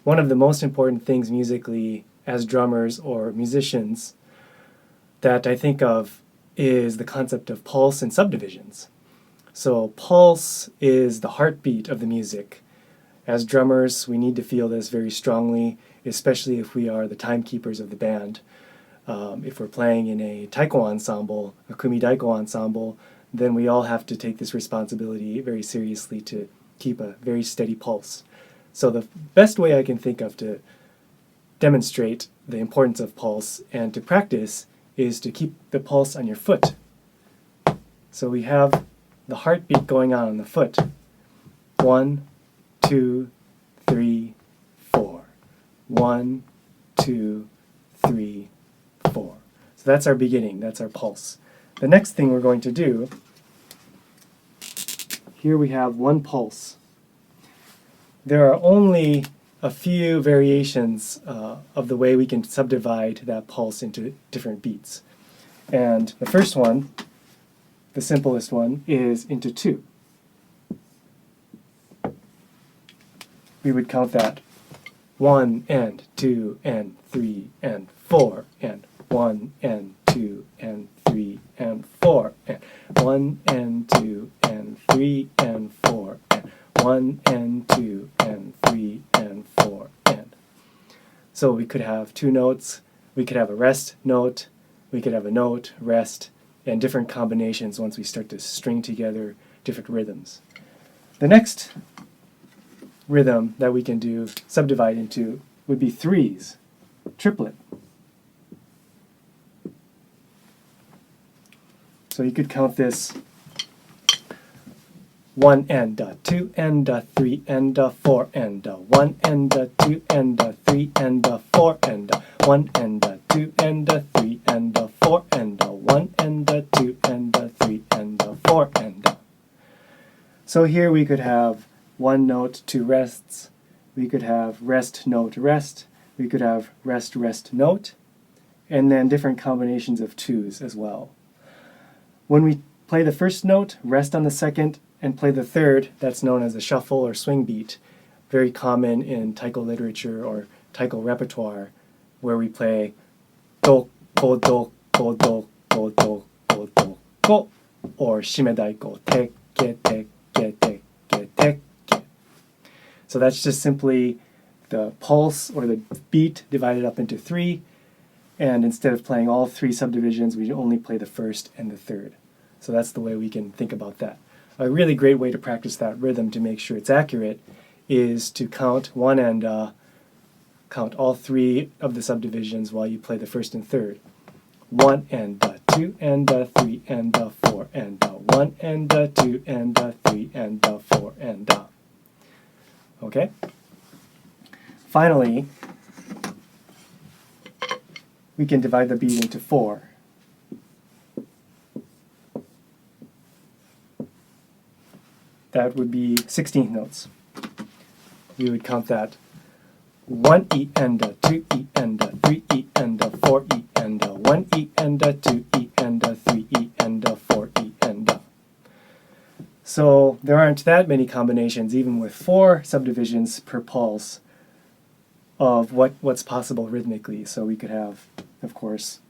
one of the most important things musically as drummers or musicians that I think of is the concept of pulse and subdivisions. So pulse is the heartbeat of the music. As drummers, we need to feel this very strongly, especially if we are the timekeepers of the band. If we're playing in a Taiko ensemble, a kumi daiko ensemble, then we all have to take this responsibility very seriously to keep a very steady pulse. So the best way I can think of to demonstrate the importance of pulse and to practice is to keep the pulse on your foot. So we have the heartbeat going on the foot. 1, 2, 3, 4. 1, 2, 3, 4. So that's our beginning, that's our pulse. The next thing we're going to do, here we have one pulse. There are only a few variations of the way we can subdivide that pulse into different beats. And the first one, the simplest one, is into 2. We would count that 1 and 2 and 3 and 4 and 1 and 2 and 3 and 4 and 1 and 2 and 3 and 4 and 1 and 2 and 3 and 4 and. So we could have 2 notes, we could have a rest note, we could have a note, rest, and different combinations once we start to string together different rhythms. The next rhythm that we can do, subdivide into, would be 3s, triplet. So you could count this 1 and 2 and 3 and 4 and 1 and 2 and 3 and 4 and 1 and 2 and 3 and 4 and 1 and 2 and 3 and 4 and. So here we could have 1 note, 2 rests, we could have rest, note, rest, we could have rest, rest, note, and then different combinations of 2s as well. When we play the first note, rest on the second, and play the third, that's known as a shuffle or swing beat, very common in Taiko literature or Taiko repertoire, where we play do, ko, do, ko, do, ko, do, ko, do, ko, or shimedaiko, te, ke, te, ke, te, ke, te, ke. So that's just simply the pulse or the beat divided up into 3, and instead of playing all 3 subdivisions, we only play the first and the third. So that's the way we can think about that. A really great way to practice that rhythm to make sure it's accurate is to count 1 and count all 3 of the subdivisions while you play the first and third. 1 and 2 and 3 and 4 and 1 and 2 and 3 and 4 and. Okay? Finally, we can divide the beat into 4. That would be 16th notes. We would count that 1 E and 2 E and 3 E and 4 E and 1 E and 2 E and 3 E and 4 E and. So there aren't that many combinations, even with 4 subdivisions per pulse, of what's possible rhythmically. So we could have, of course,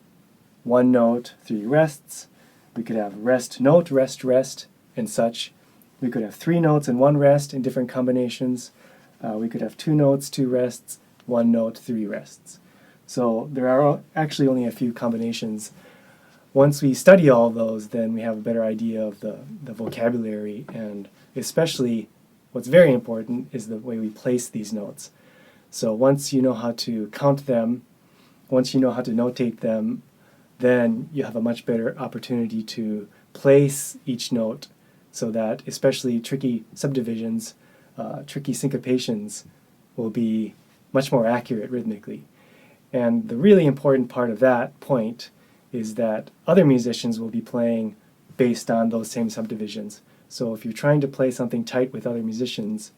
1 note, 3 rests. We could have rest, note, rest, rest, and such. We could have 3 notes and 1 rest in different combinations. We could have 2 notes, 2 rests, 1 note, 3 rests. So there are actually only a few combinations. Once we study all of those, then we have a better idea of the vocabulary, and especially what's very important is the way we place these notes. So once you know how to count them, once you know how to notate them, then you have a much better opportunity to place each note so that especially tricky subdivisions, tricky syncopations will be much more accurate rhythmically. And the really important part of that point is that other musicians will be playing based on those same subdivisions. So if you're trying to play something tight with other musicians,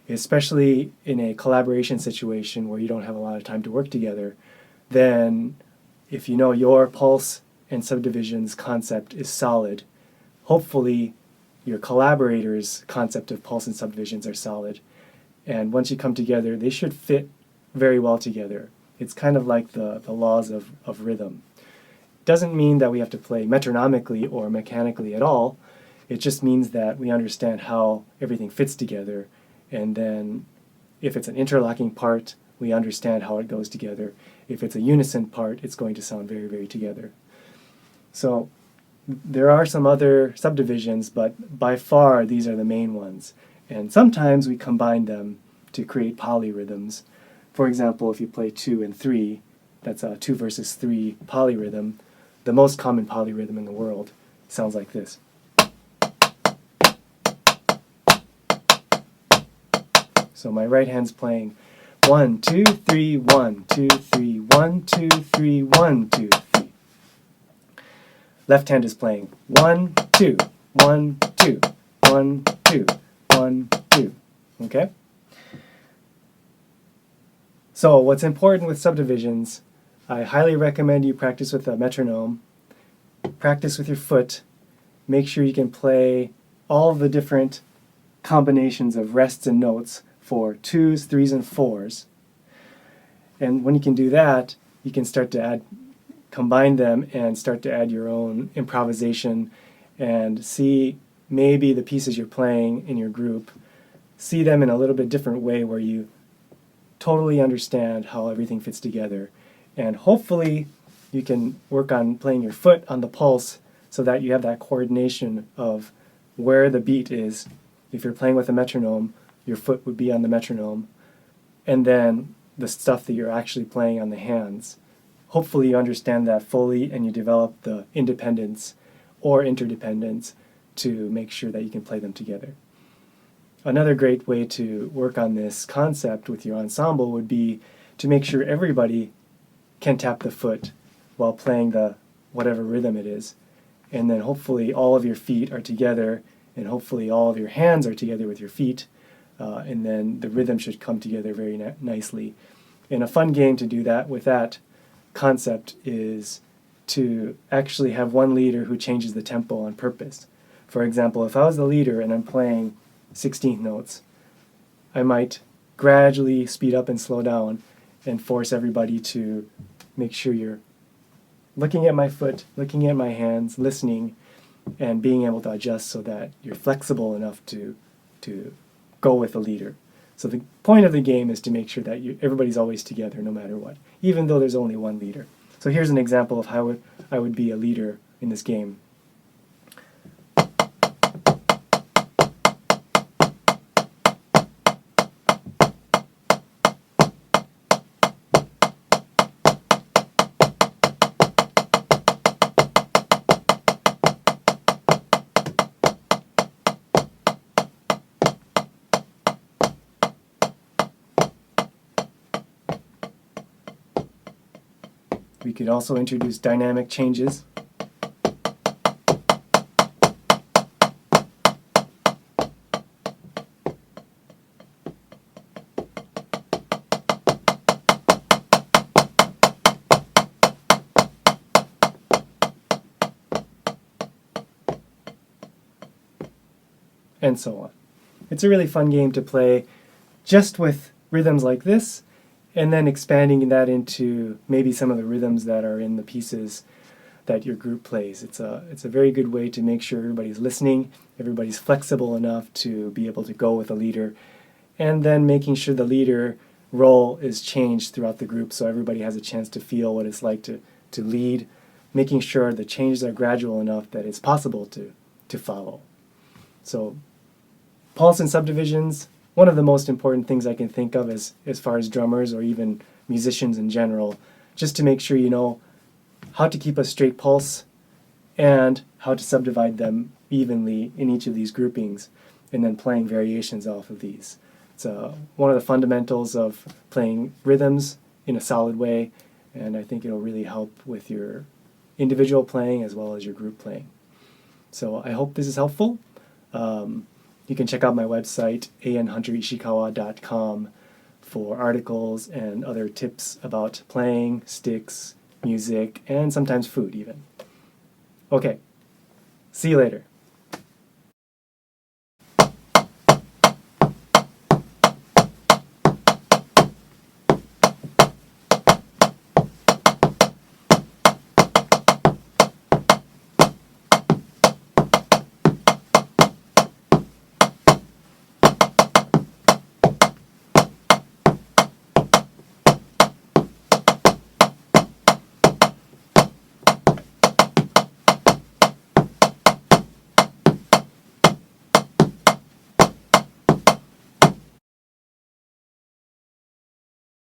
especially in a collaboration situation where you don't have a lot of time to work together, then if you know your pulse and subdivisions concept is solid, hopefully your collaborators' concept of pulse and subdivisions are solid, And once you come together, they should fit very well together. It's kind of like the laws of rhythm. Doesn't mean that we have to play metronomically or mechanically at all. It just means that we understand how everything fits together, and then if it's an interlocking part, we understand how it goes together. If it's a unison part, it's going to sound very, very together. So there are some other subdivisions, but by far these are the main ones. And sometimes we combine them to create polyrhythms. For example, if you play 2 and 3, that's a 2 versus 3 polyrhythm. The most common polyrhythm in the world sounds like this. So my right hand's playing 1, 2, 3, 1, 2, 3, 1, 2, 3, 1, 2, 3. Left hand is playing 1, 2, 1, 2, 1, 2, 1, 2. Okay? So what's important with subdivisions, I highly recommend you practice with a metronome, practice with your foot, make sure you can play all the different combinations of rests and notes for 2s, 3s, and 4s. And when you can do that, you can start to combine them and start to add your own improvisation and see maybe the pieces you're playing in your group, see them in a little bit different way where you totally understand how everything fits together. And hopefully you can work on playing your foot on the pulse so that you have that coordination of where the beat is. If you're playing with a metronome, your foot would be on the metronome, and then the stuff that you're actually playing on the hands. Hopefully you understand that fully and you develop the independence or interdependence to make sure that you can play them together. Another great way to work on this concept with your ensemble would be to make sure everybody can tap the foot while playing the whatever rhythm it is. And then hopefully all of your feet are together, and hopefully all of your hands are together with your feet, and then the rhythm should come together very nicely. And a fun game to do that with that concept is to actually have one leader who changes the tempo on purpose. For example, if I was the leader and I'm playing 16th notes, I might gradually speed up and slow down and force everybody to make sure you're looking at my foot, looking at my hands, listening, and being able to adjust so that you're flexible enough to go with the leader. So the point of the game is to make sure that everybody's always together no matter what, even though there's only one leader. So here's an example of how I would be a leader in this game. We could also introduce dynamic changes. And so on. It's a really fun game to play just with rhythms like this, and then expanding that into maybe some of the rhythms that are in the pieces that your group plays. It's a very good way to make sure everybody's listening, everybody's flexible enough to be able to go with a leader, and then making sure the leader role is changed throughout the group so everybody has a chance to feel what it's like to lead, making sure the changes are gradual enough that it's possible to follow. So pulse and subdivisions, one of the most important things I can think of as far as drummers or even musicians in general, just to make sure you know how to keep a straight pulse and how to subdivide them evenly in each of these groupings, and then playing variations off of these. It's one of the fundamentals of playing rhythms in a solid way, and I think it'll really help with your individual playing as well as your group playing. So I hope this is helpful. You can check out my website, hunter-ishikawa.com, for articles and other tips about playing, sticks, music, and sometimes food even. Okay, see you later.